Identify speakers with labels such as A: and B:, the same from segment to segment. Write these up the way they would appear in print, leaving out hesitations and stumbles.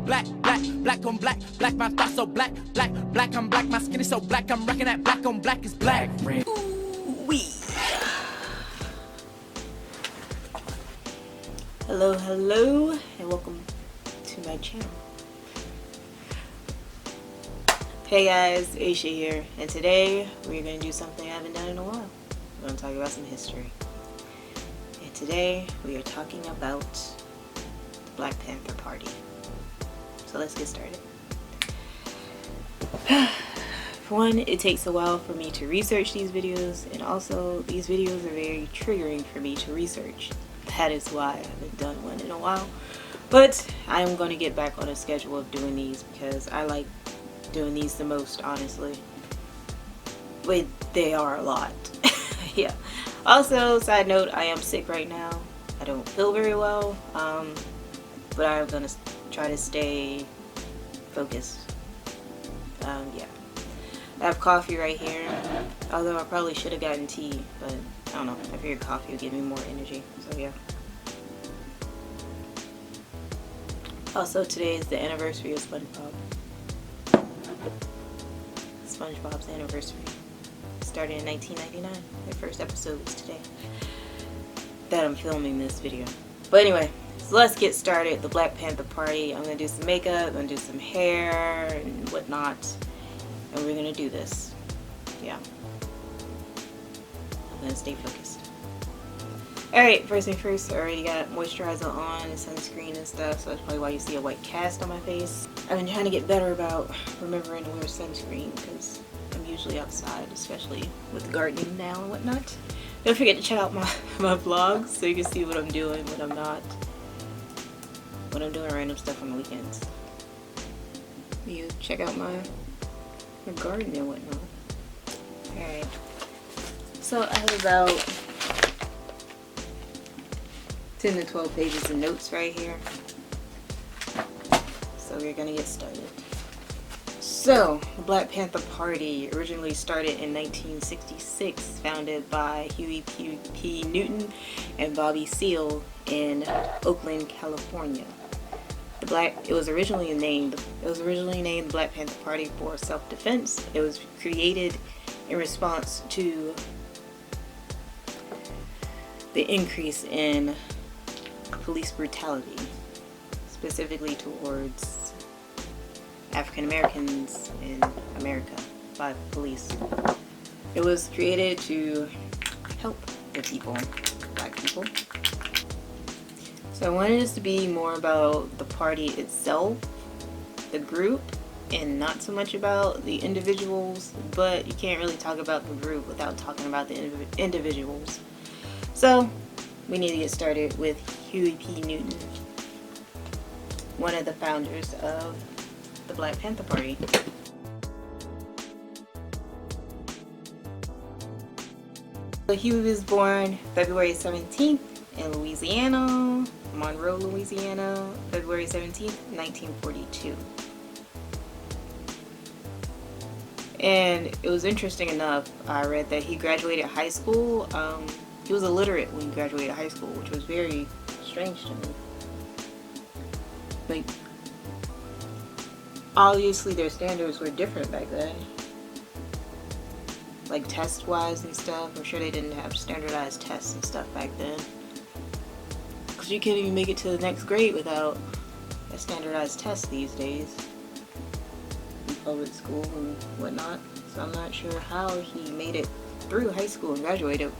A: black, black, black on black, black, my thoughts so black, black, black, I'm black, my skin is so black, I'm rocking that black on black is black. Ooh-wee.
B: Hello, and welcome to my channel. Hey guys, Aisha here, and today we're going to do something I haven't done in a while. We're going to talk about some history. And today we are talking about the Black Panther Party. So let's get started. For one, it takes a while for me to research these videos, and also these videos are very triggering for me to research. That is why I haven't done one in a while. But I am going to get back on a schedule of doing these because I like doing these the most, honestly. But they are a lot. Yeah. Also, side note, I am sick right now. I don't feel very well. But I'm going to try to stay focused. Yeah. I have coffee right here. Although I probably should have gotten tea, but I don't know. I figured coffee would give me more energy. So yeah. Also, today is the anniversary of SpongeBob. SpongeBob's anniversary. Started in 1999. Their first episode was today that I'm filming this video. But anyway, so let's get started. The Black Panther Party. I'm going to do some makeup, I'm going to do some hair and whatnot. And we're going to do this. Yeah. I'm going to stay focused. Alright, first thing first, I already got moisturizer on and sunscreen and stuff, so that's probably why you see a white cast on my face. I've been trying to get better about remembering to wear sunscreen because I'm usually outside, especially with gardening now and whatnot. Don't forget to check out my vlogs so you can see what I'm doing, what I'm not. When I'm doing random stuff on the weekends. You check out my garden and whatnot. Alright. So I have about 10 to 12 pages of notes right here. So we're gonna get started. So, the Black Panther Party originally started in 1966, founded by Huey P. Newton and Bobby Seale in Oakland, California. It was originally named the Black Panther Party for self-defense. It was created in response to the increase in police brutality, specifically towards African Americans in America by police. It was created to help the people, black people. So I wanted this to be more about the party itself, the group, and not so much about the individuals, but you can't really talk about the group without talking about the individuals. So we need to get started with Huey P. Newton, one of the founders of the Black Panther Party. So Huey was born February 17th in Louisiana, Monroe, Louisiana, February 17th, 1942. And it was interesting enough, I read that he graduated high school. He was illiterate when he graduated high school, which was very strange to me. Like, obviously their standards were different back then. Like test-wise and stuff. I'm sure they didn't have standardized tests and stuff back then. Because you can't even make it to the next grade without a standardized test these days. In public school and whatnot. So I'm not sure how he made it through high school and graduated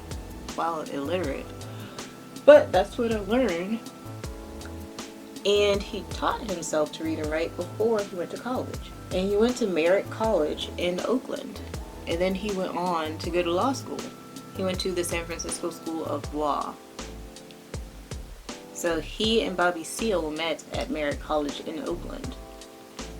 B: while illiterate, but that's what I learned. And he taught himself to read and write before he went to college, and he went to Merritt College in Oakland, and then he went on to go to law school. He went to the San Francisco School of Law. So he and Bobby Seale met at Merritt College in Oakland,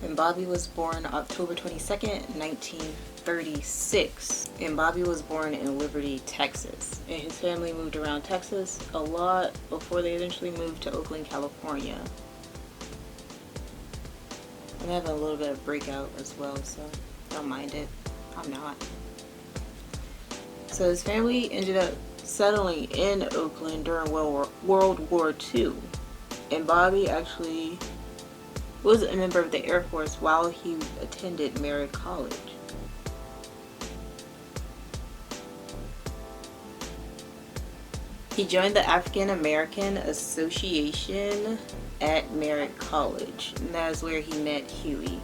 B: and Bobby was born October 22nd, 1936. And Bobby was born in Liberty, Texas. And his family moved around Texas a lot before they eventually moved to Oakland, California. I'm having a little bit of breakout as well, so don't mind it. I'm not. So his family ended up settling in Oakland during World War II. And Bobby actually was a member of the Air Force while he attended Merritt College. He joined the African American Association at Merritt College, and that's where he met Huey.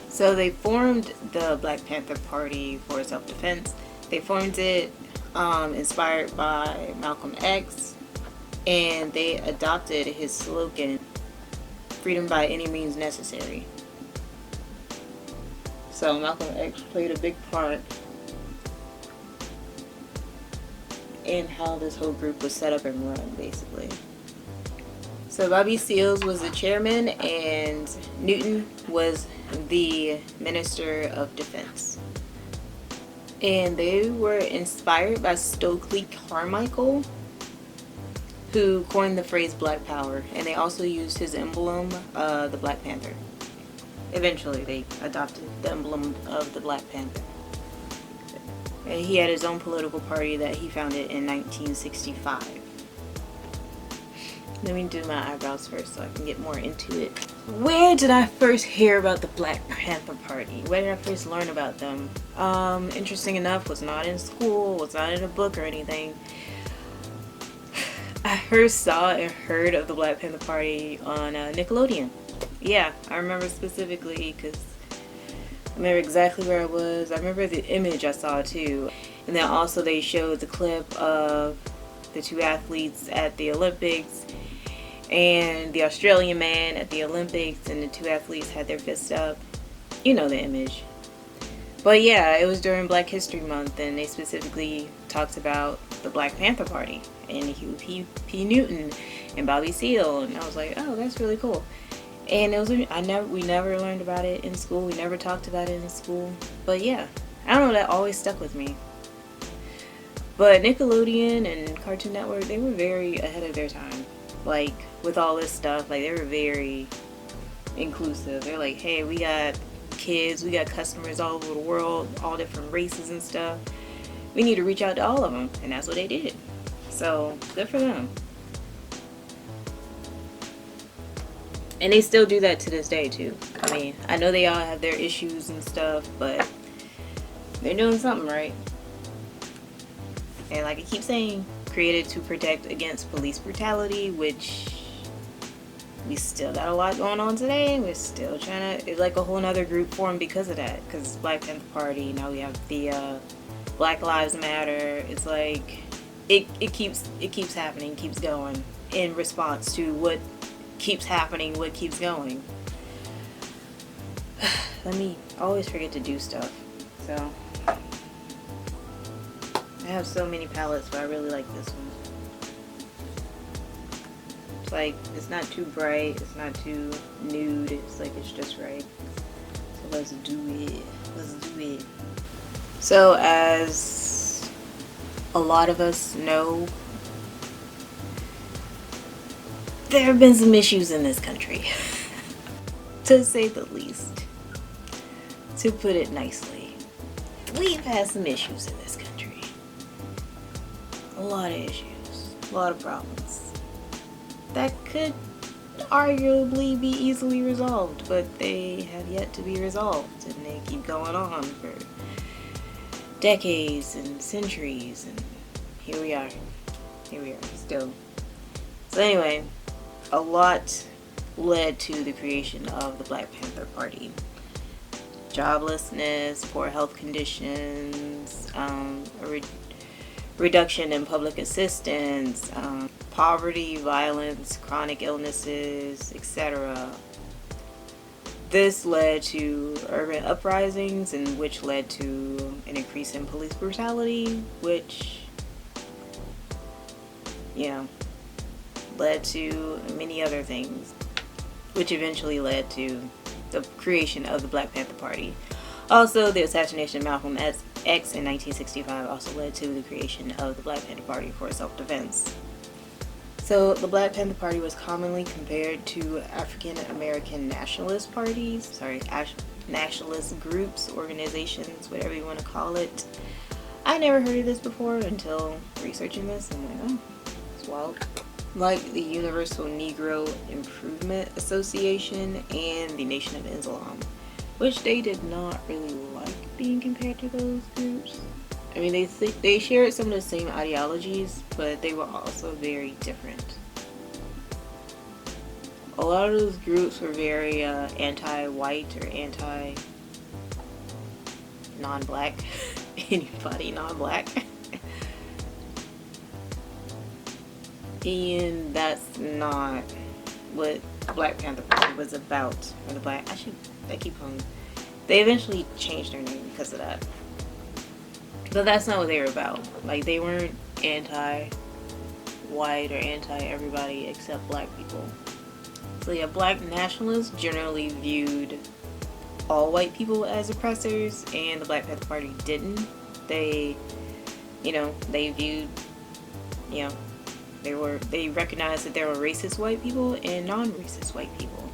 B: So they formed the Black Panther Party for self-defense. They formed it inspired by Malcolm X, and they adopted his slogan, "Freedom by any means necessary." So Malcolm X played a big part in how this whole group was set up and run, basically. So Bobby Seals was the chairman, and Newton was the Minister of Defense. And they were inspired by Stokely Carmichael, who coined the phrase Black Power, and they also used his emblem, the Black Panther. Eventually they adopted the emblem of the Black Panther. And he had his own political party that he founded in 1965. Let me do my eyebrows first so I can get more into it. Where did I first hear about the Black Panther Party? Where did I first learn about them? Interesting enough, was not in school, was not in a book or anything. I first saw and heard of the Black Panther Party on Nickelodeon. Yeah, I remember specifically because I remember exactly where I was. I remember the image I saw too. And then also they showed the clip of the two athletes at the Olympics and the Australian man at the Olympics, and the two athletes had their fists up. You know the image. But yeah, it was during Black History Month, and they specifically talked about the Black Panther Party and Huey P. Newton and Bobby Seale, and I was like, oh, that's really cool. And it was we never learned about it in school. We never talked about it in school. But yeah, I don't know, that always stuck with me. But Nickelodeon and Cartoon Network, they were very ahead of their time. Like, with all this stuff, like, they were very inclusive. They're like, hey, we got kids, we got customers all over the world, all different races and stuff. We need to reach out to all of them, and that's what they did. So, good for them. And they still do that to this day, too. I mean, I know they all have their issues and stuff, but they're doing something right. And like I keep saying, created to protect against police brutality, which we still got a lot going on today. We're still trying to, it's like a whole nother group formed because of that. Because Black Panther Party, now we have the Black Lives Matter. It's like, it keeps happening, keeps going in response to what keeps happening, what keeps going. I always forget to do stuff. So I have so many palettes, but I really like this one. It's like, it's not too bright, it's not too nude, it's like, it's just right. So let's do it. Let's do it. So as a lot of us know, there have been some issues in this country, to say the least. To put it nicely, we've had some issues in this country. A lot of issues, a lot of problems that could arguably be easily resolved, but they have yet to be resolved, and they keep going on for decades and centuries, and here we are still. So anyway, a lot led to the creation of the Black Panther Party. Joblessness, poor health conditions, reduction in public assistance, poverty, violence, chronic illnesses, etc. This led to urban uprisings, and which led to an increase in police brutality, which, led to many other things, which eventually led to the creation of the Black Panther Party. Also, the assassination of Malcolm X in 1965 also led to the creation of the Black Panther Party for self-defense. So the Black Panther Party was commonly compared to African American nationalist parties, nationalist groups, organizations, whatever you want to call it. I never heard of this before until researching this. I'm like, oh, it's wild. like the Universal Negro Improvement Association and the Nation of Islam, which they did not really like being compared to those groups. I mean, they shared some of the same ideologies, but they were also very different. A lot of those groups were very anti-white or anti-non-black, anybody non-black. And that's not what Black Panther Party was about. Or the Black, I keep on. They eventually changed their name because of that. But that's not what they were about. Like, they weren't anti-white or anti-everybody except black people. So yeah, black nationalists generally viewed all white people as oppressors, and the Black Panther Party didn't. They viewed, they recognized that there were racist white people and non-racist white people.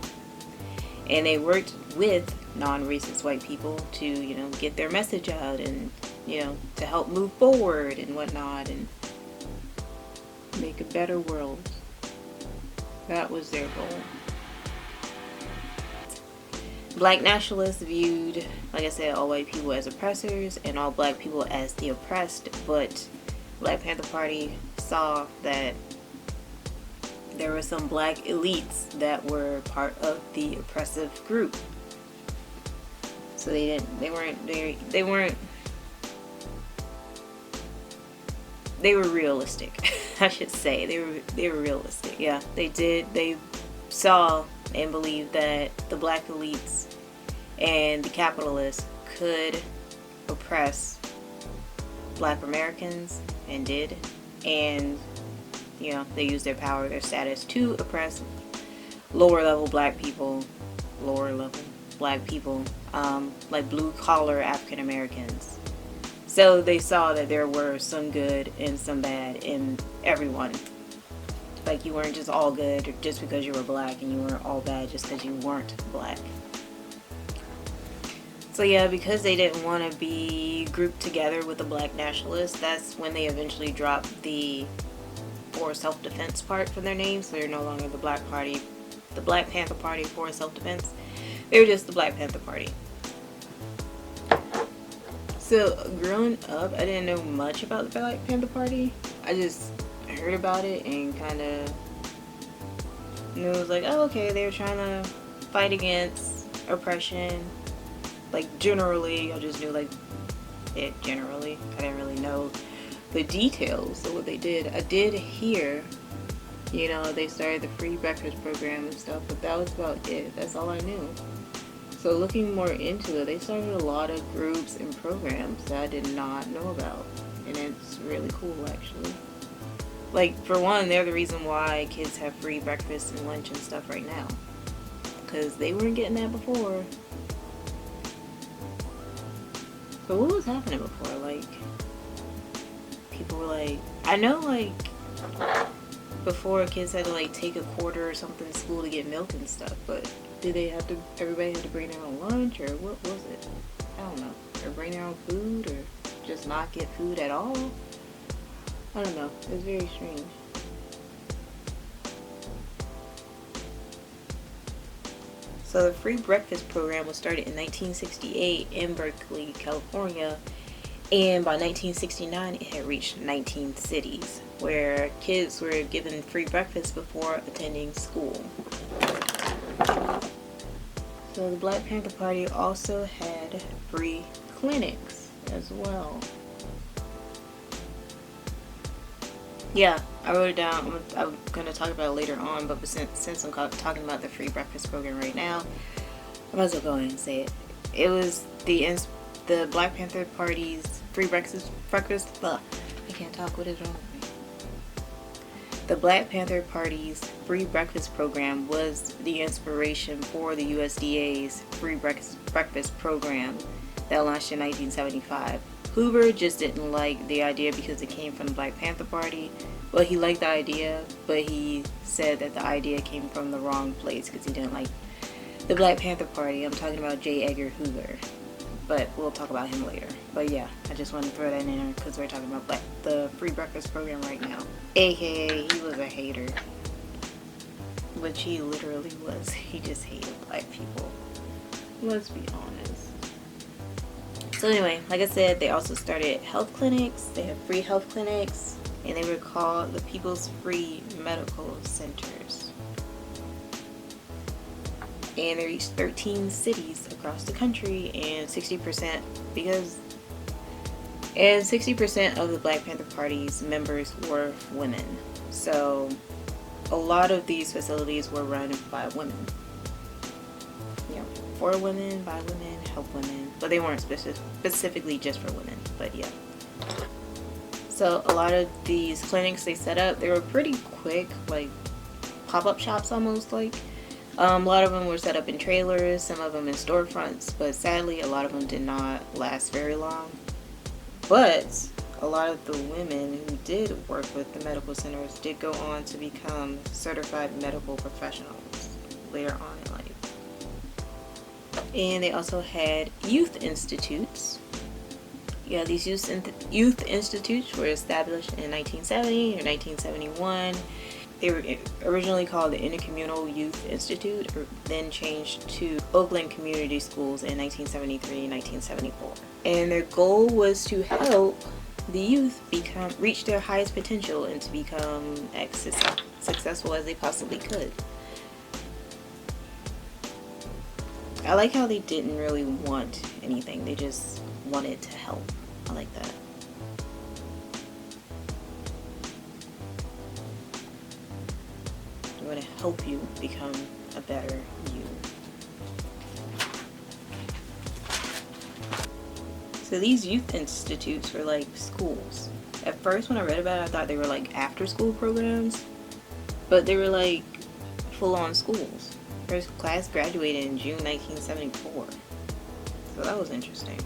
B: And they worked with non-racist white people to, get their message out and, to help move forward and whatnot and make a better world. That was their goal. Black nationalists viewed, like I said, all white people as oppressors and all black people as the oppressed, but Black Panther Party saw that there were some black elites that were part of the oppressive group. So they were realistic. I should say they were realistic. Yeah, they saw and believed that the black elites and the capitalists could oppress black Americans, and did, and they used their power, their status to oppress lower level black people, like blue collar African Americans. So they saw that there were some good and some bad in everyone. Like, you weren't just all good just because you were black, and you weren't all bad just because you weren't black. So yeah, because they didn't want to be grouped together with the black nationalists, that's when they eventually dropped the for self-defense part from their name. So they're no longer the Black Panther Party for self-defense. They were just the Black Panther Party. So growing up, I didn't know much about the Black Panther Party. I just heard about it and kind of knew it was like, oh, okay, they were trying to fight against oppression. Like, generally, I just knew, like, it generally. I didn't really know the details of what they did. I did hear, they started the free breakfast program and stuff, but that was about it. That's all I knew. So looking more into it, they started a lot of groups and programs that I did not know about. And it's really cool, actually. Like, for one, they're the reason why kids have free breakfast and lunch and stuff right now. Because they weren't getting that before. But what was happening before? Like, people were like, I know, like, before kids had to, like, take a quarter or something to school to get milk and stuff, but did everybody had to bring their own lunch, or what was it? I don't know. Or bring their own food, or just not get food at all? I don't know. It was very strange. So the free breakfast program was started in 1968 in Berkeley, California, and by 1969 it had reached 19 cities where kids were given free breakfast before attending school. So the Black Panther Party also had free clinics as well. Yeah, I wrote it down. I'm going to talk about it later on, but since I'm talking about the free breakfast program right now, I might as well go ahead and say it. It was the Black Panther Party's free breakfast. I can't talk. What is wrong with me? The Black Panther Party's free breakfast program was the inspiration for the USDA's free breakfast program that launched in 1975. Hoover just didn't like the idea because it came from the Black Panther Party. Well, he liked the idea, but he said that the idea came from the wrong place because he didn't like the Black Panther Party. I'm talking about J. Edgar Hoover. but we'll talk about him later. But yeah, I just wanted to throw that in there because we're talking about the free breakfast program right now. AKA, he was a hater, which he literally was. He just hated black people. Let's be honest. So anyway, like I said, they also started health clinics. They have free health clinics, and they were called the People's Free Medical Centers. And they reached 13 cities across the country, and 60% of the Black Panther Party's members were women. So a lot of these facilities were run by women. You know, for women, by women, help women, but they weren't specifically just for women, but yeah. So a lot of these clinics they set up, they were pretty quick, like pop-up shops almost, like. A lot of them were set up in trailers, some of them in storefronts, but sadly a lot of them did not last very long. But a lot of the women who did work with the medical centers did go on to become certified medical professionals later on in life. And they also had youth institutes. Yeah, these youth institutes were established in 1970 or 1971. They were originally called the Intercommunal Youth Institute, then changed to Oakland Community Schools in 1973 and 1974. And their goal was to help the youth reach their highest potential and to become as successful as they possibly could. I like how they didn't really want anything, they just wanted to help. I like that. I'm going to help you become a better you. So these youth institutes were like schools. At first when I read about it, I thought they were like after school programs, but they were like full-on schools. First class graduated in June 1974. So that was interesting.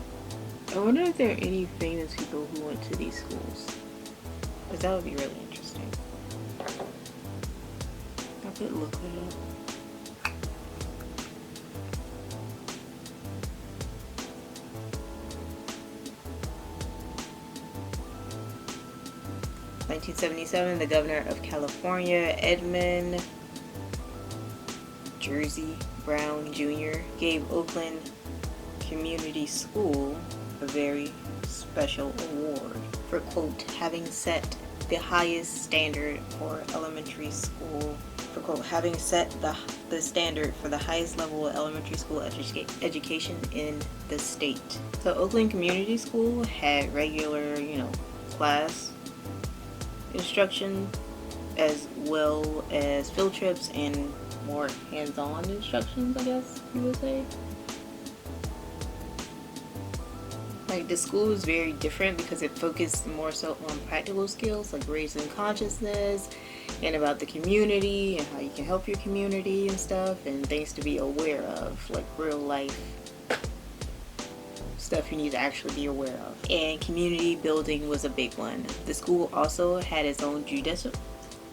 B: I wonder if there are any famous people who went to these schools, because that would be really interesting. I could look it up. In 1977, the governor of California, Edmund Jersey Brown Jr., gave Oakland Community School a very special award for, quote, having set the highest standard for elementary school, for, quote, having set the standard for the highest level of elementary school education in the state. So Oakland Community School had regular, class instruction as well as field trips and more hands-on instructions, I guess you would say. Like, the school is very different because it focused more so on practical skills like raising consciousness and about the community and how you can help your community and stuff, and things to be aware of, like real life stuff you need to actually be aware of. And community building was a big one. The school also had its own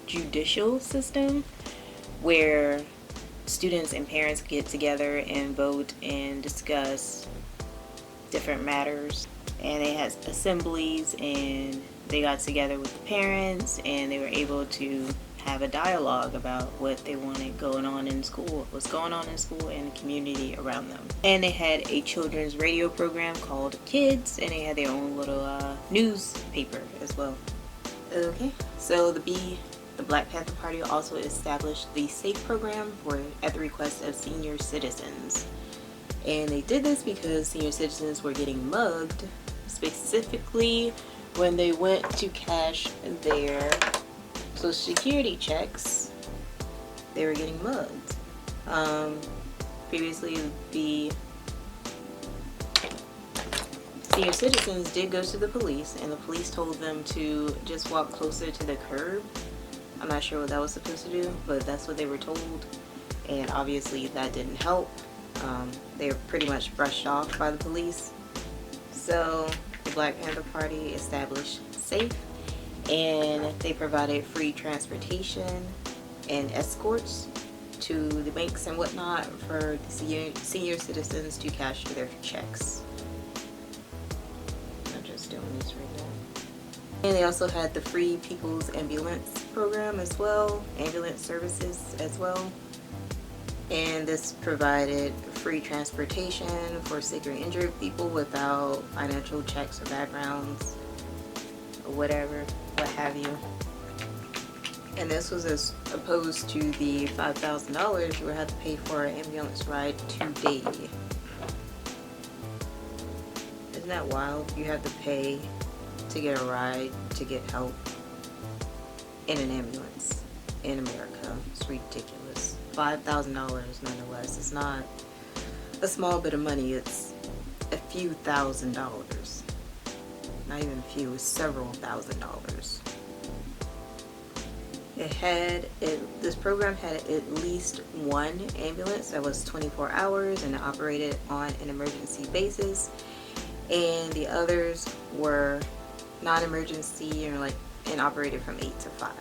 B: judicial system where students and parents get together and vote and discuss different matters, and they had assemblies and they got together with the parents and they were able to have a dialogue about what they wanted going on in school, what was going on in school and the community around them. And they had a children's radio program called Kids, and they had their own little newspaper as well. Okay, so the Black Panther Party also established the SAFE program at the request of senior citizens. And they did this because senior citizens were getting mugged, specifically when they went to cash their Social Security checks. They were getting mugged. Previously, the senior citizens did go to the police, and the police told them to just walk closer to the curb. I'm not sure what that was supposed to do, but that's what they were told, and obviously that didn't help. They were pretty much brushed off by the police. So the Black Panther Party established SAFE, and they provided free transportation and escorts to the banks and whatnot for the senior citizens to cash their checks. just read that. And they also had the Free People's Ambulance program as well, ambulance services as well. And this provided free transportation for sick or injured people without financial checks or backgrounds or whatever, what have you. And this was as opposed to the $5,000 you would have to pay for an ambulance ride today. Isn't that wild? You have to pay to get a ride, to get help in an ambulance in America. It's ridiculous. $5,000 nonetheless. It's not a small bit of money. It's a few $1,000s. Not even a few, it's several $1,000s. This program had at least one ambulance that was 24 hours and operated on an emergency basis, and the others were non-emergency and operated from 8 to 5.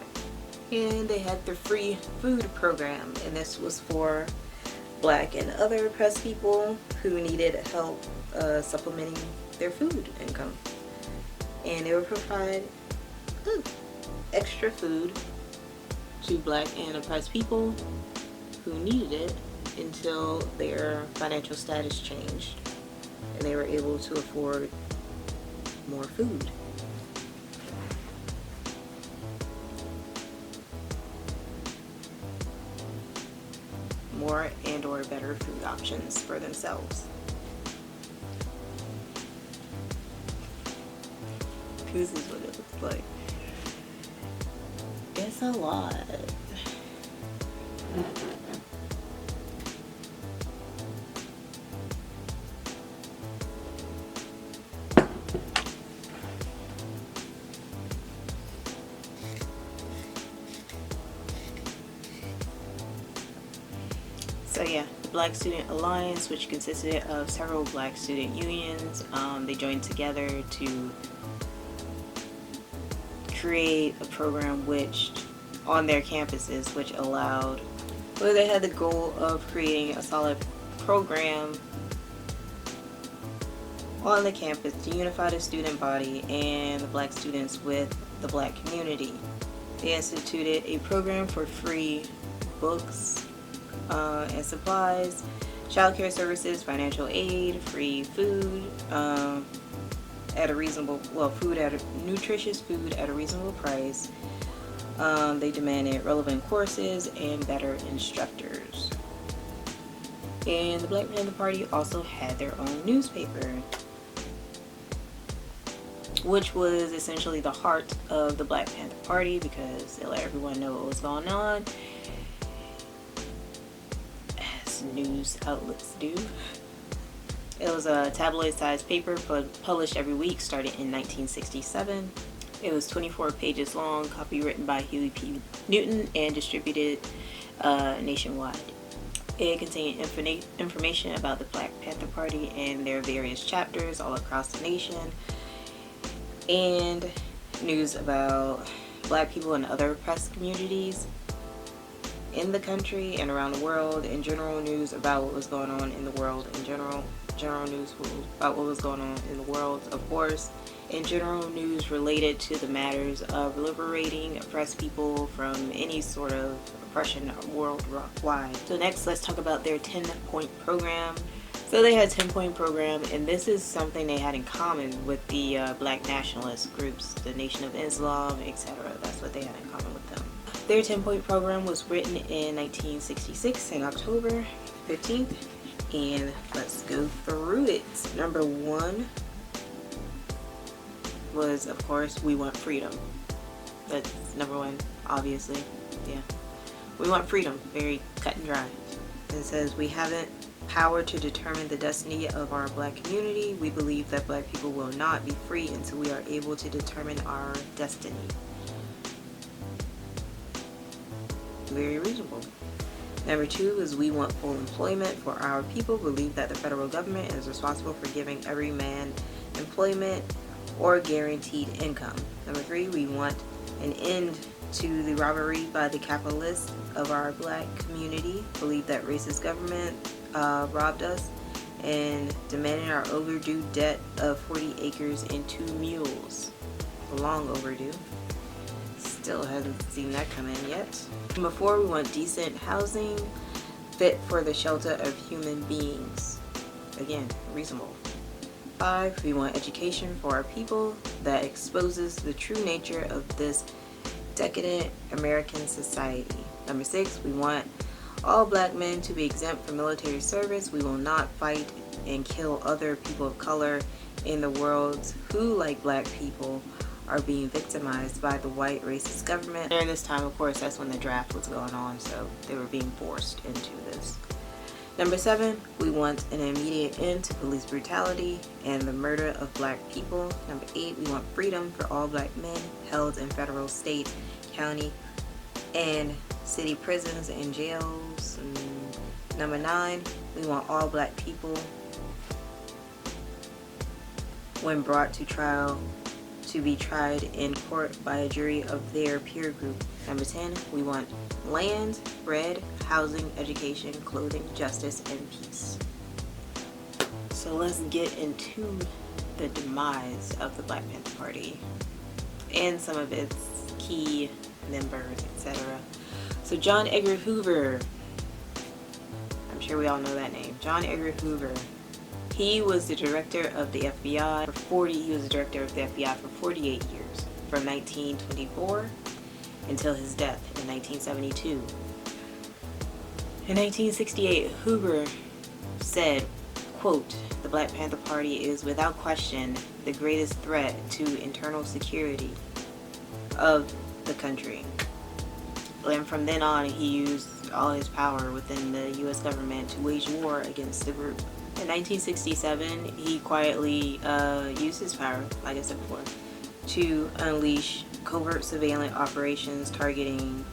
B: And they had the free food program, and this was for Black and other oppressed people who needed help supplementing their food income. And they would provide extra food to Black and oppressed people who needed it until their financial status changed and they were able to afford more food. More and or better food options for themselves. This is what it looks like. It's a lot. So yeah, the Black Student Alliance, which consisted of several Black student unions, they joined together to create a program which on their campuses which allowed, well, they had the goal of creating a solid program on the campus to unify the student body and the Black students with the Black community. They instituted a program for free books and supplies, childcare services, financial aid, free food at a reasonable, nutritious food at a reasonable price. They demanded relevant courses and better instructors. And the Black Panther Party also had their own newspaper, which was essentially the heart of the Black Panther Party because they let everyone know what was going on, as news outlets do. It was a tabloid-sized paper published every week starting in 1967. It was 24 pages long, copywritten by Huey P. Newton, and distributed nationwide. It contained information about the Black Panther Party and their various chapters all across the nation, and news about Black people and other oppressed communities in the country and around the world, and general news about what was going on in the world in general. General news about what was going on in the world, of course, and general news related to the matters of liberating oppressed people from any sort of oppression worldwide. So next, let's talk about their 10-point program. So they had a 10-point program, and this is something they had in common with the Black nationalist groups, the Nation of Islam, etc. That's what they had in common with them. Their 10-point program was written in 1966 in October 15th. And let's go through it. Number 1 was, of course, we want freedom. That's number 1, obviously. Yeah. We want freedom. Very cut and dry. It says, we haven't power to determine the destiny of our Black community. We believe that Black people will not be free until we are able to determine our destiny. Very reasonable. Number 2 is we want full employment for our people. Believe that the federal government is responsible for giving every man employment or guaranteed income. Number 3, we want an end to the robbery by the capitalists of our Black community. Believe that racist government robbed us and demanding our overdue debt of 40 acres and 2 mules. Long overdue. Still hasn't seen that come in yet. Number 4, we want decent housing fit for the shelter of human beings. Again, reasonable. 5, we want education for our people that exposes the true nature of this decadent American society. Number 6, we want all black men to be exempt from military service. We will not fight and kill other people of color in the world who, like black people, are being victimized by the white racist government. During this time, of course, that's when the draft was going on, so they were being forced into this. Number 7, we want an immediate end to police brutality and the murder of black people. Number 8, we want freedom for all black men held in federal, state, county, and city prisons and jails. And number 9, we want all black people, when brought to trial, to be tried in court by a jury of their peer group. Number 10, we want land, bread, housing, education, clothing, justice, and peace. So let's get into the demise of the Black Panther Party and some of its key members, etc. So John Edgar Hoover, I'm sure we all know that name. John Edgar Hoover. He was the director of the FBI He was the director of the FBI for 48 years, from 1924 until his death in 1972. In 1968, Hoover said, quote, "The Black Panther Party is without question the greatest threat to internal security of the country." And from then on, he used all his power within the U.S. government to wage war against the group. In 1967, he quietly used his power, like I said before, to unleash covert surveillance operations targeting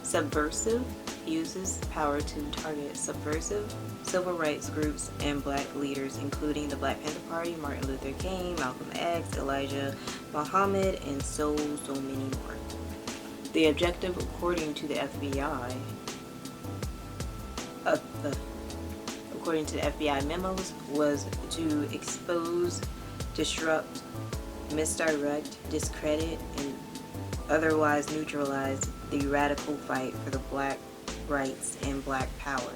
B: subversive. He used his power to target subversive civil rights groups and black leaders, including the Black Panther Party, Martin Luther King, Malcolm X, Elijah Muhammad, and so many more. The objective, according to the FBI, according to the FBI memos, was to expose, disrupt, misdirect, discredit, and otherwise neutralize the radical fight for the black rights and black power.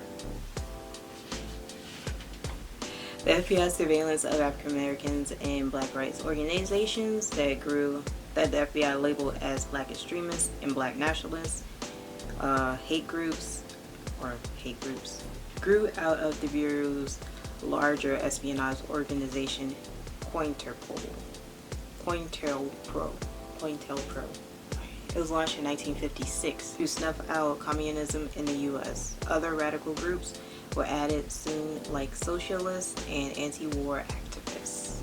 B: The FBI's surveillance of African Americans and black rights organizations that the FBI labeled as black extremists and black nationalists, hate groups, grew out of the Bureau's larger espionage organization, COINTELPRO. It was launched in 1956 to snuff out communism in the U.S. Other radical groups were added soon, like socialists and anti-war activists.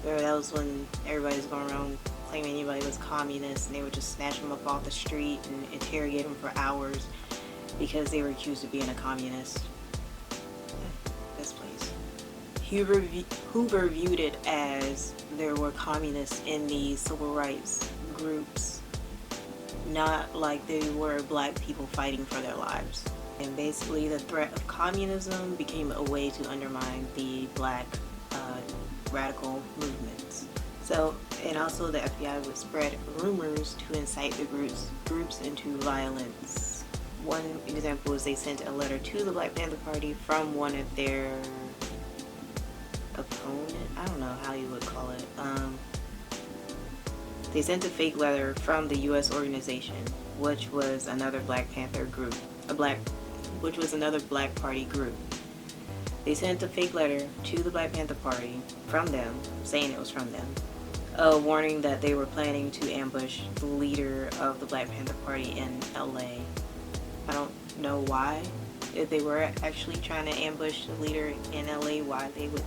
B: That was when everybody was going around claiming anybody was communist, and they would just snatch them up off the street and interrogate them for hours because they were accused of being a communist. This place. Hoover viewed it as there were communists in these civil rights groups, not like they were black people fighting for their lives. And basically the threat of communism became a way to undermine the black radical movements. So, and also the FBI would spread rumors to incite the groups into violence. One example is they sent a letter to the Black Panther Party from one of their opponent, I don't know how you would call it. They sent a fake letter from the U.S. organization, which was another Black Panther group, which was another Black Party group. They sent a fake letter to the Black Panther Party from them, saying it was from them, warning that they were planning to ambush the leader of the Black Panther Party in LA. I don't know why, if they were actually trying to ambush the leader in LA, why they would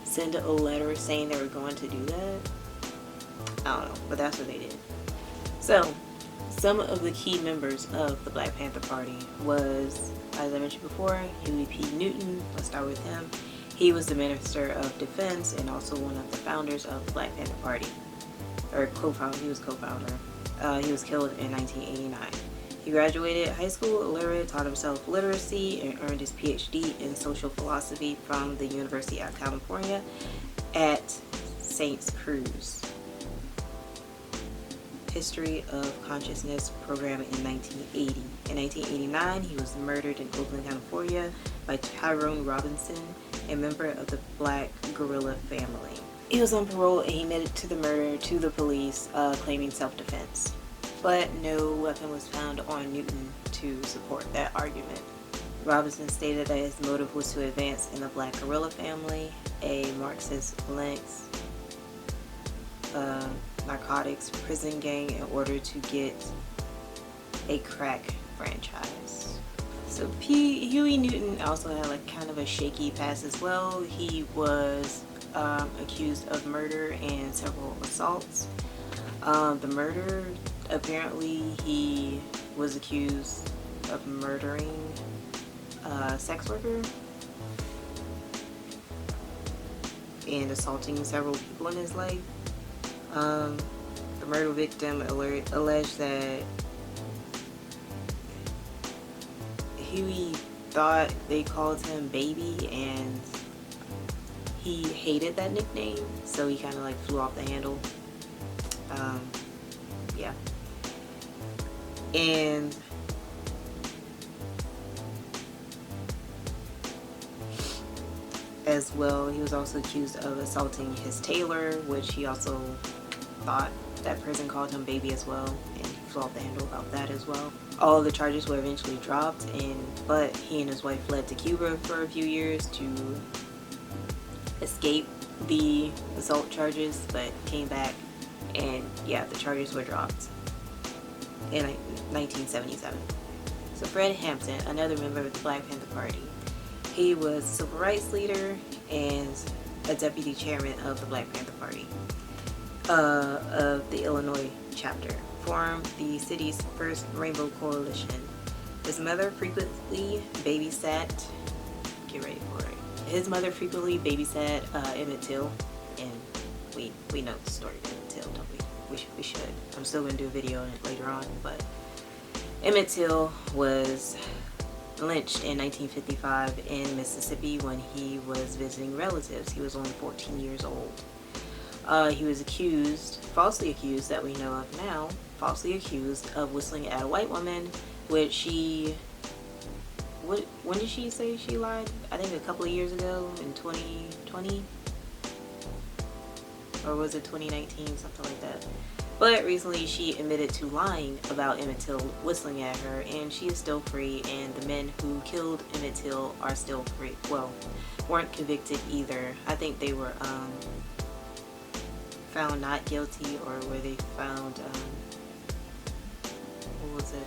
B: send a letter saying they were going to do that. I don't know, but that's what they did. So, some of the key members of the Black Panther Party was, as I mentioned before, Huey P. Newton. Let's start with him. He was the Minister of Defense and also one of the founders of the Black Panther Party. Or co-founder, he was co-founder. He was killed in 1989. He graduated high school illiterate, taught himself literacy, and earned his PhD in social philosophy from the University of California at St. Cruz. History of Consciousness program in 1980. In 1989, he was murdered in Oakland, California by Tyrone Robinson, a member of the Black Guerrilla family. He was on parole and he admitted to the murder to the police, claiming self-defense. But no weapon was found on Newton to support that argument. Robinson stated that his motive was to advance in the Black Guerrilla family, a Marxist-Leninist narcotics prison gang, in order to get a crack franchise. So Huey Newton also had like kind of a shaky past as well. He was accused of murder and several assaults. The murder, apparently he was accused of murdering a sex worker and assaulting several people in his life. The murder victim alleged that Huey thought they called him baby and he hated that nickname, so he kind of like flew off the handle. Yeah. And as well, he was also accused of assaulting his tailor, which he also thought that person called him baby as well, and he flew off the handle about that as well. All the charges were eventually dropped, but he and his wife fled to Cuba for a few years to escape the assault charges, but came back, and yeah, the charges were dropped in 1977. So Fred Hampton, another member of the Black Panther Party, he was a civil rights leader and a deputy chairman of the Black Panther Party of the Illinois chapter, formed the city's first Rainbow Coalition. His mother frequently babysat, get ready for it. His mother frequently babysat Emmett Till, and we know the story of Emmett Till, don't we? We should. I'm still gonna do a video on it later on, but Emmett Till was lynched in 1955 in Mississippi when he was visiting relatives. He was only 14 years old. He was falsely accused that we know of now, falsely accused of whistling at a white woman, which she, when did she say she lied? I think a couple of years ago in 2020, or was it 2019, something like that. But recently she admitted to lying about Emmett Till whistling at her, and she is still free, and the men who killed Emmett Till are still free. Well, weren't convicted either. I think they were found not guilty, or were they found, what was it?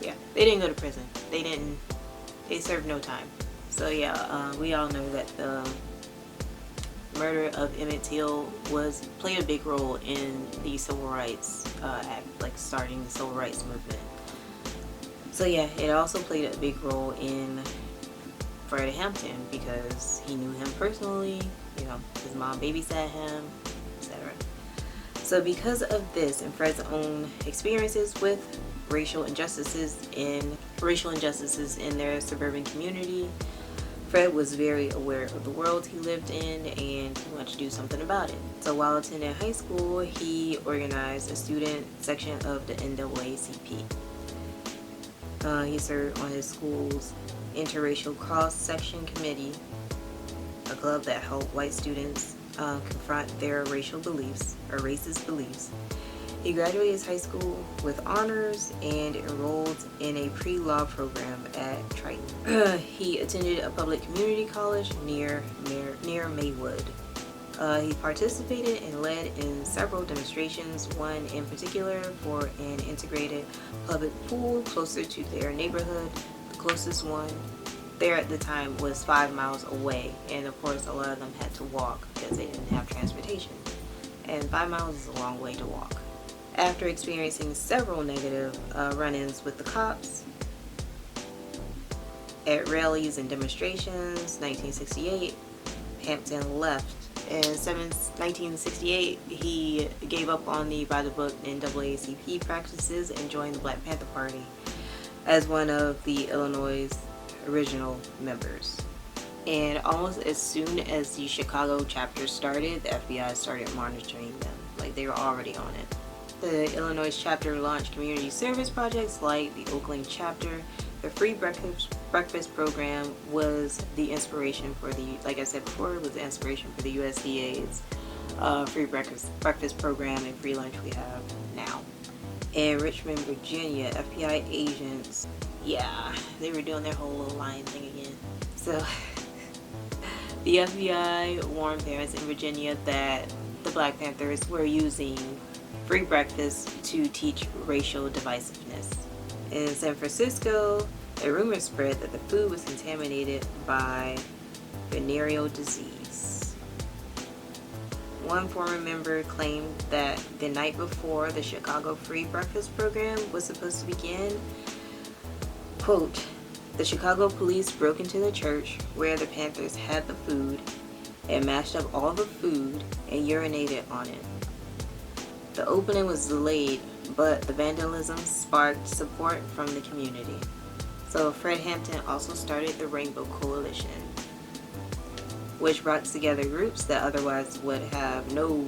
B: Yeah, they didn't go to prison. They served no time. So yeah, we all know that the murder of Emmett Till played a big role in the Civil Rights Act, like starting the Civil Rights movement. So yeah, it also played a big role in Fred Hampton because he knew him personally, you know, his mom babysat him, etc. So because of this and Fred's own experiences with racial injustices in their suburban community, Fred was very aware of the world he lived in and he wanted to do something about it. So while attending high school, he organized a student section of the NAACP. He served on his school's interracial cross-section committee, a club that helped white students confront their racial beliefs or racist beliefs. He graduated his high school with honors and enrolled in a pre-law program at Triton. He attended a public community college near Maywood. He participated and led in several demonstrations, one in particular for an integrated public pool closer to their neighborhood. The closest one there at the time was 5 miles away, and of course a lot of them had to walk because they didn't have transportation, and 5 miles is a long way to walk. After experiencing several negative run-ins with the cops at rallies and demonstrations, 1968, Hampton left In 1968, he gave up on the by-the-book NAACP practices and joined the Black Panther Party as one of the Illinois' original members. And almost as soon as the Chicago chapter started, the FBI started monitoring them. Like, they were already on it. The Illinois chapter launched community service projects like the Oakland chapter. The free breakfast program was the inspiration for the, like I said before, it was the inspiration for the USDA's free breakfast program and free lunch we have now. In Richmond, Virginia, FBI agents, yeah, they were doing their whole little lying thing again. So the FBI warned parents in Virginia that the Black Panthers were using free breakfast to teach racial divisiveness. In San Francisco, a rumor spread that the food was contaminated by venereal disease. One former member claimed that the night before the Chicago free breakfast program was supposed to begin, quote, the Chicago police broke into the church where the Panthers had the food and mashed up all the food and urinated on it. The opening was delayed, but the vandalism sparked support from the community. So Fred Hampton also started the Rainbow Coalition, which brought together groups that otherwise would have no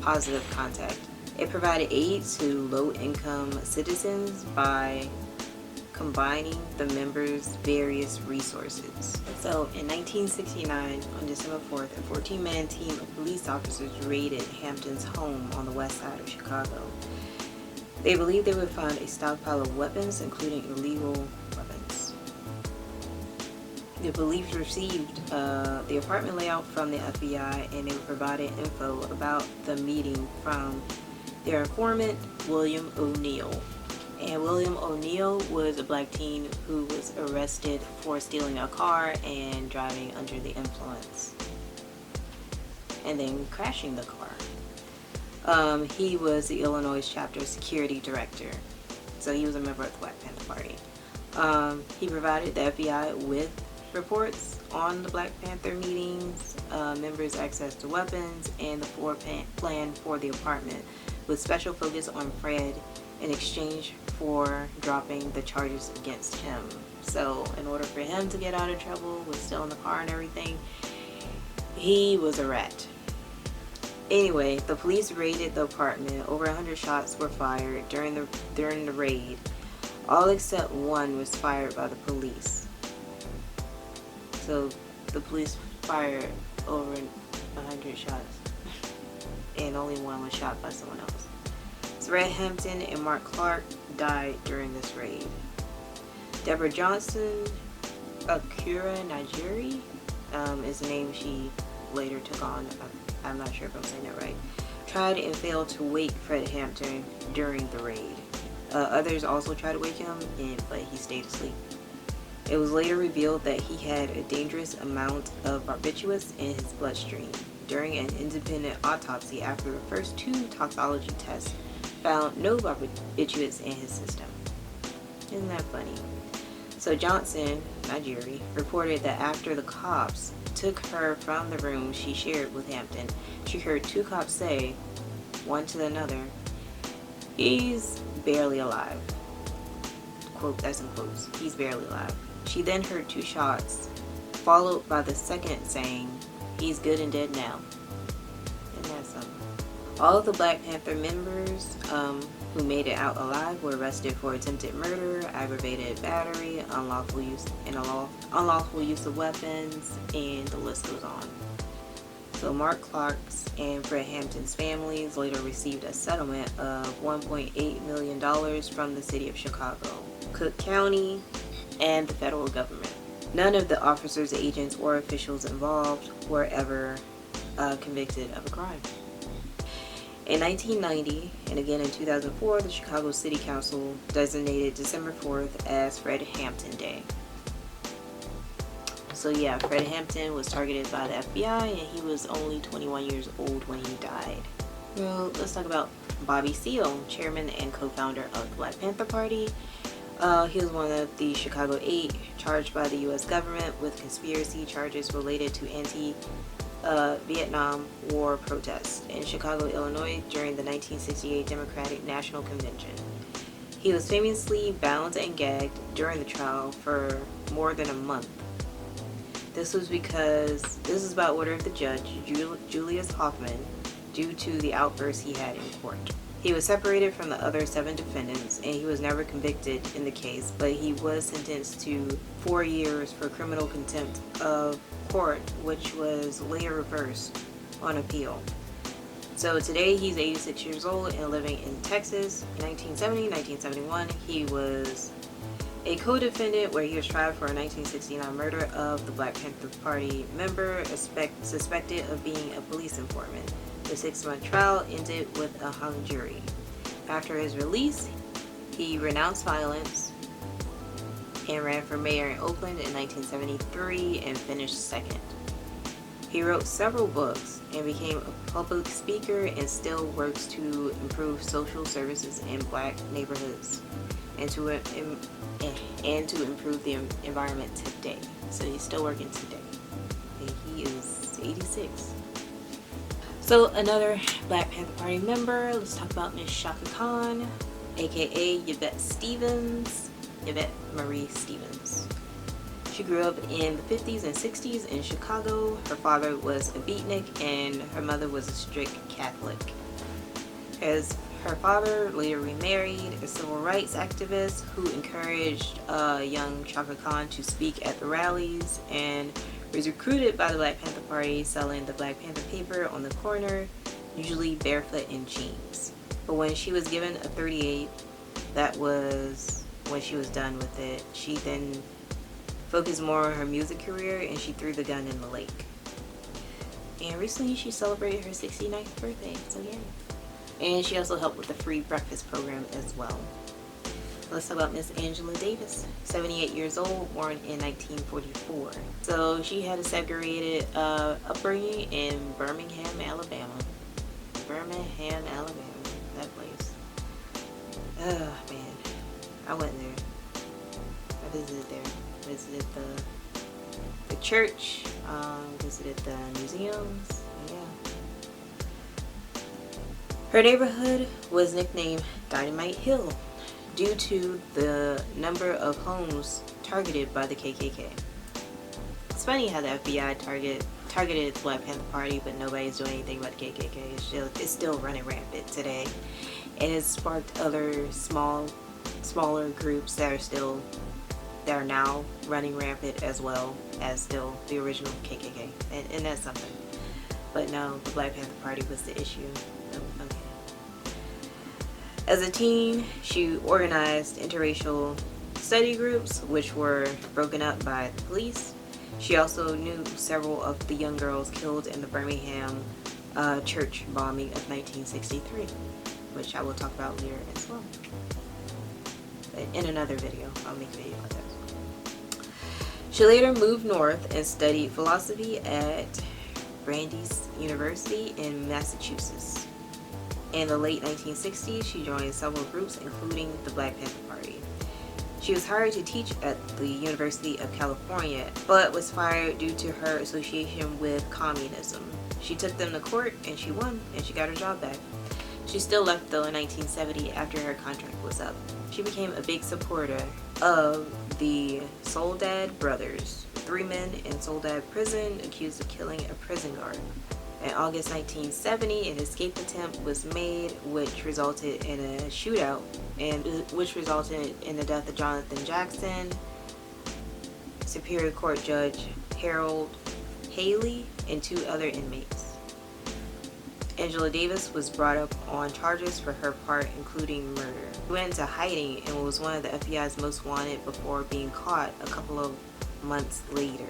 B: positive contact. It provided aid to low-income citizens by combining the members' various resources. So in 1969, on December 4th, a 14-man team of police officers raided Hampton's home on the west side of Chicago. They believed they would find a stockpile of weapons, including illegal weapons. The police received the apartment layout from the FBI, and they were provided info about the meeting from their informant, William O'Neill. And William O'Neill was a black teen who was arrested for stealing a car and driving under the influence, and then crashing the car. He was the Illinois chapter security director, so he was a member of the Black Panther Party. He provided the FBI with reports on the Black Panther meetings, members' access to weapons, and the floor plan for the apartment, with special focus on Fred in exchange for dropping the charges against him. So in order for him to get out of trouble with stealing the car and everything, he was a rat. Anyway, the police raided the apartment. Over 100 shots were fired during the raid. All except one was fired by the police. So the police fired over 100 shots, and only one was shot by someone else. Fred Hampton and Mark Clark died during this raid. Deborah Johnson, Akura Najiri, is the name she later took on. I'm not sure if I'm saying that right. Tried and failed to wake Fred Hampton during the raid. Others also tried to wake him, but he stayed asleep. It was later revealed that he had a dangerous amount of barbiturates in his bloodstream. During an independent autopsy after the first 2 toxicology tests, found no barbiturates in his system. Isn't that funny? So Johnson, Najiri, reported that after the cops took her from the room she shared with Hampton, she heard 2 cops say, one to another, "He's barely alive." Quote, that's in quotes. He's barely alive. She then heard 2 shots, followed by the second saying, "He's good and dead now." Isn't that something? All of the Black Panther members who made it out alive were arrested for attempted murder, aggravated battery, unlawful use of weapons, and the list goes on. So Mark Clark's and Fred Hampton's families later received a settlement of $1.8 million from the city of Chicago, Cook County, and the federal government. None of the officers, agents, or officials involved were ever convicted of a crime. In 1990, and again in 2004, the Chicago City Council designated December 4th as Fred Hampton Day. So yeah, Fred Hampton was targeted by the FBI, and he was only 21 years old when he died. Well, let's talk about Bobby Seale, chairman and co-founder of the Black Panther Party. He was one of the Chicago 8 charged by the U.S. government with conspiracy charges related to Vietnam War protests in Chicago, Illinois during the 1968 Democratic National Convention. He was famously bound and gagged during the trial for more than a month. This was by order of the judge, Julius Hoffman, due to the outbursts he had in court. He was separated from the other 7 defendants, and he was never convicted in the case, but he was sentenced to 4 years for criminal contempt of court, which was later reversed on appeal. So today he's 86 years old and living in Texas. In 1970, 1971, he was a co-defendant where he was tried for a 1969 murder of the Black Panther Party member suspected of being a police informant. The 6-month trial ended with a hung jury. After his release, he renounced violence and ran for mayor in Oakland in 1973 and finished second. He wrote several books and became a public speaker and still works to improve social services in Black neighborhoods and to improve the environment today. So he's still working today. And he is 86. So another Black Panther Party member, let's talk about Miss Shaka Khan, aka Yvette Marie Stevens. She grew up in the 50s and 60s in Chicago. Her father was a beatnik and her mother was a strict Catholic. As her father later remarried a civil rights activist who encouraged young Shaka Khan to speak at the rallies, and was recruited by the Black Panther Party, selling the Black Panther paper on the corner, usually barefoot in jeans. But when she was given a .38, that was when she was done with it. She then focused more on her music career and she threw the gun in the lake. And recently she celebrated her 69th birthday, so yeah. And she also helped with the free breakfast program as well. Let's talk about Miss Angela Davis, 78 years old, born in 1944. So she had a segregated upbringing in Birmingham, Alabama. That place. Oh man, I went there. I visited there. Visited the church. Visited the museums. Yeah. Her neighborhood was nicknamed Dynamite Hill due to the number of homes targeted by the KKK. It's funny how the FBI targeted the Black Panther Party, but nobody's doing anything about the KKK. It's still running rampant today, and it's sparked other smaller groups that are now running rampant as well as still the original KKK, and that's something. But no, the Black Panther Party was the issue. Okay. As a teen, she organized interracial study groups, which were broken up by the police. She also knew several of the young girls killed in the Birmingham church bombing of 1963, which I will talk about later as well. In another video, I'll make a video about that. She later moved north and studied philosophy at Brandeis University in Massachusetts. In the late 1960s, she joined several groups, including the Black Panther Party. She was hired to teach at the University of California, but was fired due to her association with communism. She took them to court, and she won, and she got her job back. She still left, though, in 1970 after her contract was up. She became a big supporter of the Soledad brothers, 3 men in Soledad prison accused of killing a prison guard. In August 1970, an escape attempt was made, which resulted in a shootout, and which resulted in the death of Jonathan Jackson, Superior Court Judge Harold Haley, and 2 other inmates. Angela Davis was brought up on charges for her part, including murder. She went into hiding and was one of the FBI's most wanted before being caught a couple of months later.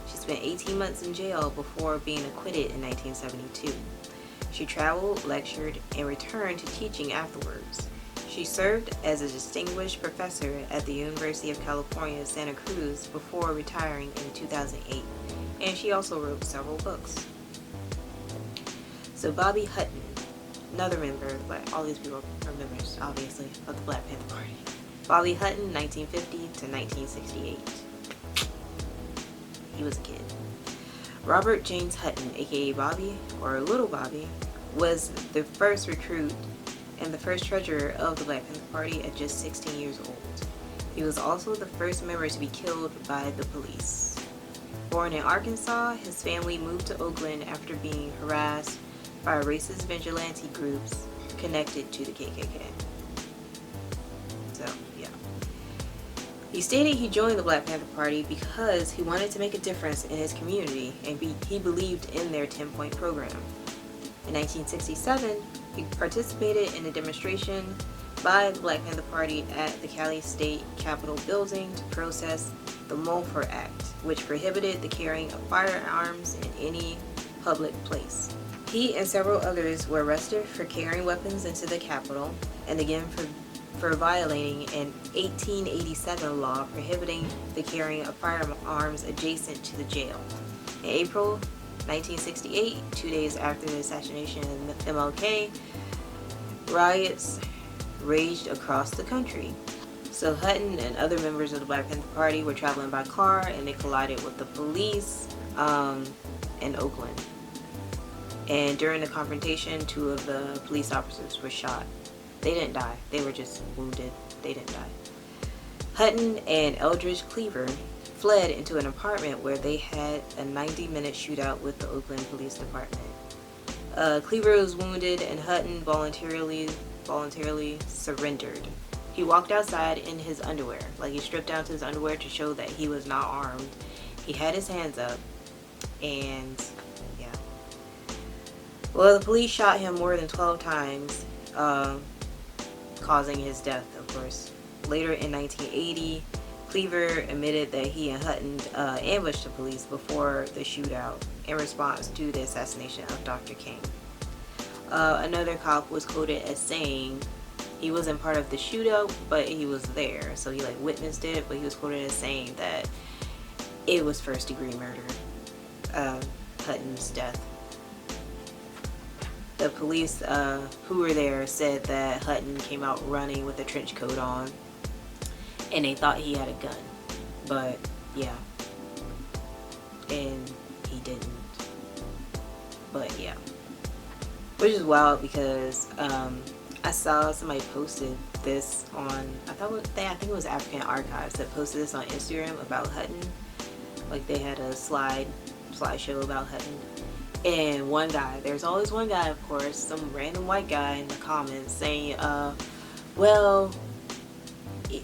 B: She spent 18 months in jail before being acquitted in 1972. She traveled, lectured, and returned to teaching afterwards. She served as a distinguished professor at the University of California, Santa Cruz before retiring in 2008, and she also wrote several books. So Bobby Hutton, another member, but all these people are members, obviously, of the Black Panther Party. Bobby Hutton, 1950 to 1968. He was a kid. Robert James Hutton, aka Bobby, or Little Bobby, was the first recruit and the first treasurer of the Black Panther Party at just 16 years old. He was also the first member to be killed by the police. Born in Arkansas, his family moved to Oakland after being harassed by racist vigilante groups connected to the KKK. So, yeah. He stated he joined the Black Panther Party because he wanted to make a difference in his community and he believed in their 10-point program. In 1967, he participated in a demonstration by the Black Panther Party at the Cali State Capitol building to protest the Mulford Act, which prohibited the carrying of firearms in any public place. He and several others were arrested for carrying weapons into the Capitol and again for violating an 1887 law prohibiting the carrying of firearms adjacent to the jail. In April 1968, 2 days after the assassination of MLK, riots raged across the country. So Hutton and other members of the Black Panther Party were traveling by car and they collided with the police in Oakland. And during the confrontation, 2 of the police officers were shot. They didn't die. They were just wounded. They didn't die. Hutton and Eldridge Cleaver fled into an apartment where they had a 90-minute shootout with the Oakland Police Department. Cleaver was wounded and Hutton voluntarily surrendered. He walked outside in his underwear. Like, he stripped down to his underwear to show that he was not armed. He had his hands up, and yeah. Well, the police shot him more than 12 times, causing his death, of course. Later in 1980, Cleaver admitted that he and Hutton ambushed the police before the shootout in response to the assassination of Dr. King. Another cop was quoted as saying he wasn't part of the shootout, but he was there. So he witnessed it, but he was quoted as saying that it was first-degree murder, Hutton's death. The police who were there said that Hutton came out running with a trench coat on, and they thought he had a gun, but yeah, and he didn't. But yeah, which is wild because I saw somebody posted this on, I think it was African Archives that posted this on Instagram about Hutton. Like, they had a slideshow about Hutton. And one guy, there's always one guy, of course, some random white guy in the comments saying, well, he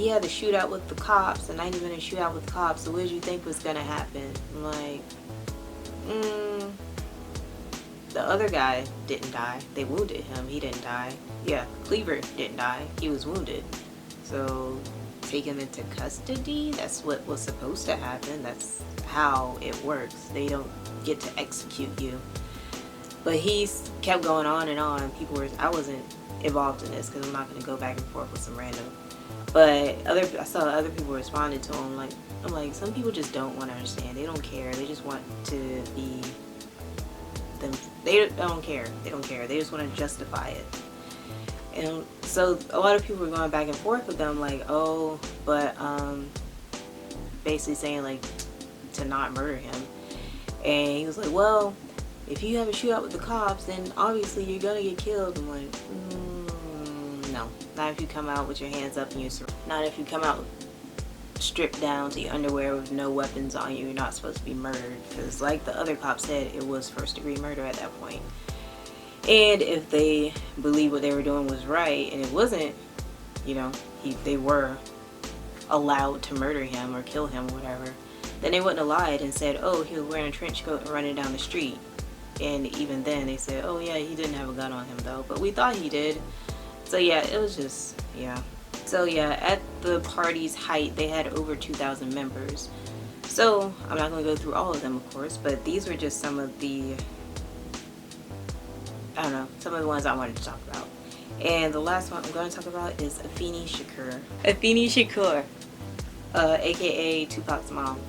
B: had a shootout with the cops, a 90-minute shootout with the cops, so what did you think was gonna happen? I'm like, the other guy didn't die. They wounded him. He didn't die. Yeah, Cleaver didn't die. He was wounded. So take him into custody. That's what was supposed to happen. That's how it works. They don't get to execute you. But he kept going on and on. I wasn't involved in this because I'm not going to go back and forth with some random. But I saw other people responded to him. I'm like, some people just don't want to understand. They don't care. They just want to be them. They don't care. They don't care. They just want to justify it. And so a lot of people were going back and forth with them, like, oh, but basically saying like to not murder him. And he was like, well, if you have a shootout with the cops, then obviously you're gonna get killed. I'm like, no, not if you come out with your hands up and not if you come out stripped down to your underwear with no weapons on you. You're not supposed to be murdered, because like the other cop said, it was first-degree murder at that point. And if they believed what they were doing was right and it wasn't, you know, they were allowed to murder him or kill him or whatever, then they wouldn't have lied and said, oh, he was wearing a trench coat and running down the street. And even then they said, oh yeah, he didn't have a gun on him though, but we thought he did. So yeah, it was just, yeah. So yeah, at the party's height, they had over 2,000 members. So I'm not going to go through all of them, of course, but these were just some of the, I don't know, some of the ones I wanted to talk about. And the last one I'm going to talk about is Afeni Shakur. Afeni Shakur, aka Tupac's mom.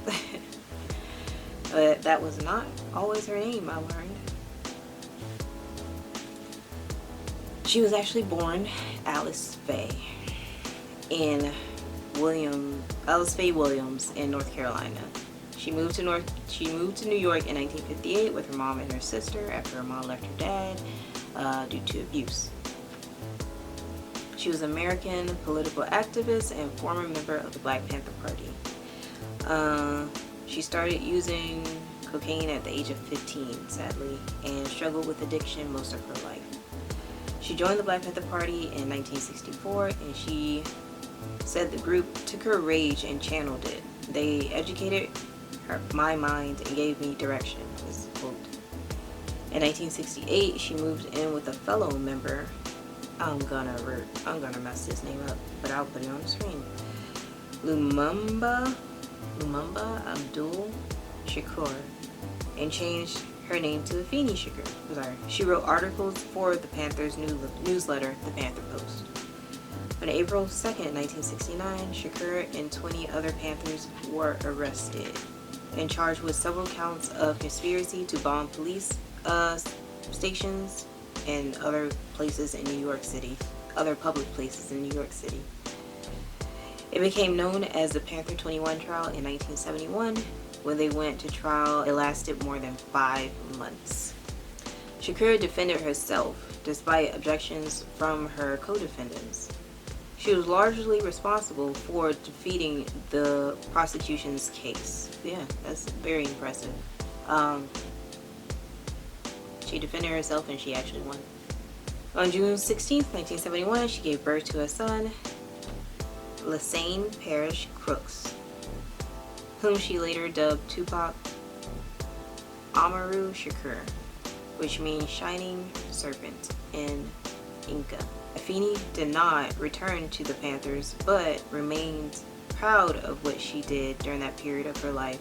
B: But that was not always her name, I learned. She was actually born Alice Faye Williams in North Carolina. She moved to New York in 1958 with her mom and her sister after her mom left her dad due to abuse. She was an American political activist and former member of the Black Panther Party. She started using cocaine at the age of 15, sadly, and struggled with addiction most of her life. She joined the Black Panther Party in 1964, and she said the group took her rage and channeled it. They educated my mind and gave me direction, is the quote. In 1968, she moved in with a fellow member. I'm gonna mess this name up, but I'll put it on the screen. Lumumba Abdul Shakur, and changed her name to Afeni Shakur. She wrote articles for the Panthers newsletter, the Panther Post. On April 2nd, 1969, Shakur and 20 other Panthers were arrested and charged with several counts of conspiracy to bomb police stations and other places in New York City, other public places in New York City. It became known as the Panther 21 trial in 1971. When they went to trial, it lasted more than 5 months. Shakur defended herself despite objections from her co-defendants. She was largely responsible for defeating the prosecution's case. Yeah, that's very impressive. She defended herself and she actually won. On June 16th, 1971, she gave birth to a son, Lassane Parrish Crooks, whom she later dubbed Tupac Amaru Shakur, which means shining serpent in Inca. Afeni did not return to the Panthers, but remained proud of what she did during that period of her life,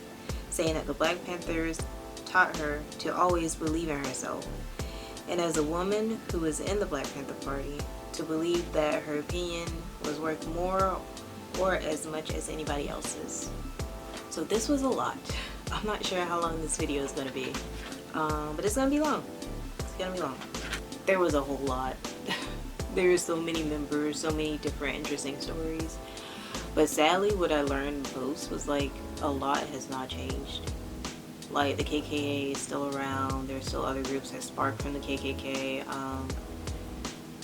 B: saying that the Black Panthers taught her to always believe in herself, and as a woman who was in the Black Panther Party, to believe that her opinion was worth more or as much as anybody else's. So this was a lot. I'm not sure how long this video is going to be, but it's going to be long. It's going to be long. There was a whole lot. There are so many members, so many different interesting stories. But sadly, what I learned most was like a lot has not changed. Like the KKK is still around. There's still other groups that sparked from the KKK.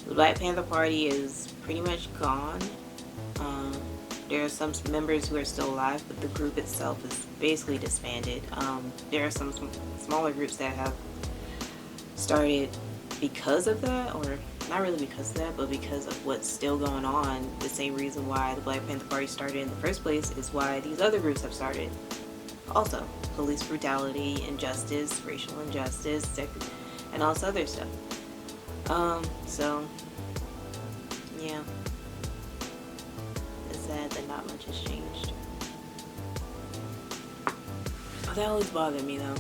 B: The Black Panther Party is pretty much gone. There are some members who are still alive, but the group itself is basically disbanded. There are some smaller groups that have started because of that, or not really because of that, but because of what's still going on. The same reason why the Black Panther Party started in the first place is why these other groups have started. Also, police brutality, injustice, racial injustice, and all this other stuff. So, yeah. It's sad that not much has changed. That always bothered me though.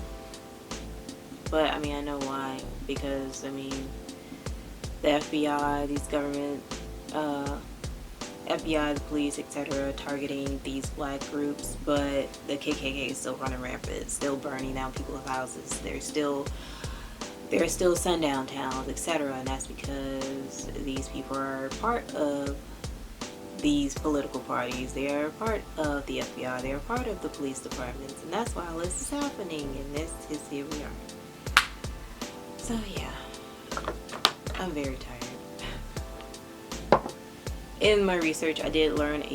B: But, I mean, I know why. Because, I mean, the FBI, these government, FBI, the police, etc., targeting these black groups, but the KKK is still running rampant, still burning down people's houses. They're still sundown towns, etc., and that's because these people are part of these political parties. They are part of the FBI. They are part of the police departments, and that's why all this is happening. And this is here we are. So yeah, I'm very tired. In my research, I did learn a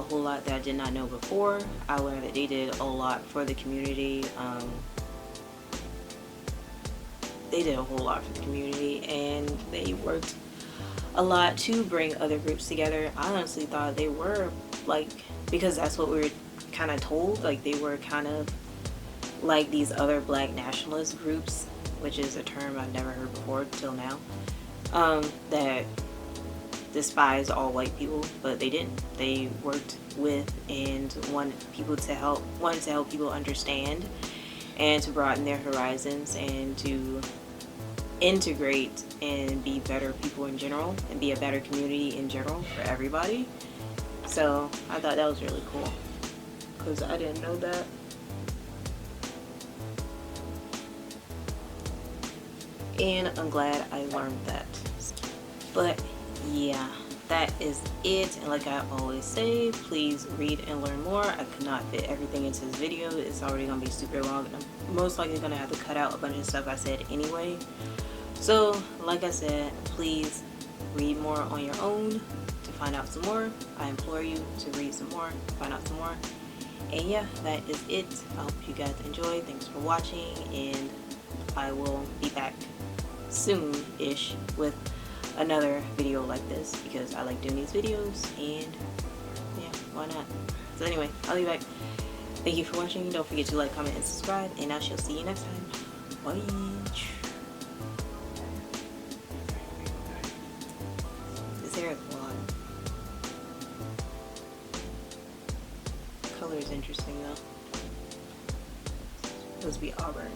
B: whole lot that I did not know before. I learned that they did a lot for the community. They did a whole lot for the community, and they worked a lot to bring other groups together. I honestly thought they were like, because that's what we were kind of told, like they were kind of like these other black nationalist groups, which is a term I've never heard before till now, that despise all white people, but they didn't. They worked with and wanted to help people understand and to broaden their horizons and to integrate and be better people in general and be a better community in general for everybody. So I thought that was really cool because I didn't know that. And I'm glad I learned that. But yeah, that is it. And like I always say, please read and learn more. I could not fit everything into this video. It's already gonna be super long, and I'm most likely gonna have to cut out a bunch of stuff I said anyway. So like I said, please read more on your own to find out some more. I implore you to read some more, find out some more. And yeah, that is it. I hope you guys enjoyed. Thanks for watching, and I will be back soon-ish with another video like this because I like doing these videos, and yeah, why not? So anyway, I'll be back. Thank you for watching. Don't forget to like, comment, and subscribe, and I shall see you next time. Bye. This hair is a lot. Color is interesting though. It's supposed to be auburn.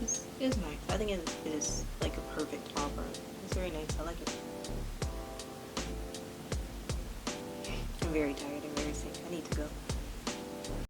B: It's nice. I think it is like a perfect auburn. It's very nice. I like it. I'm very tired.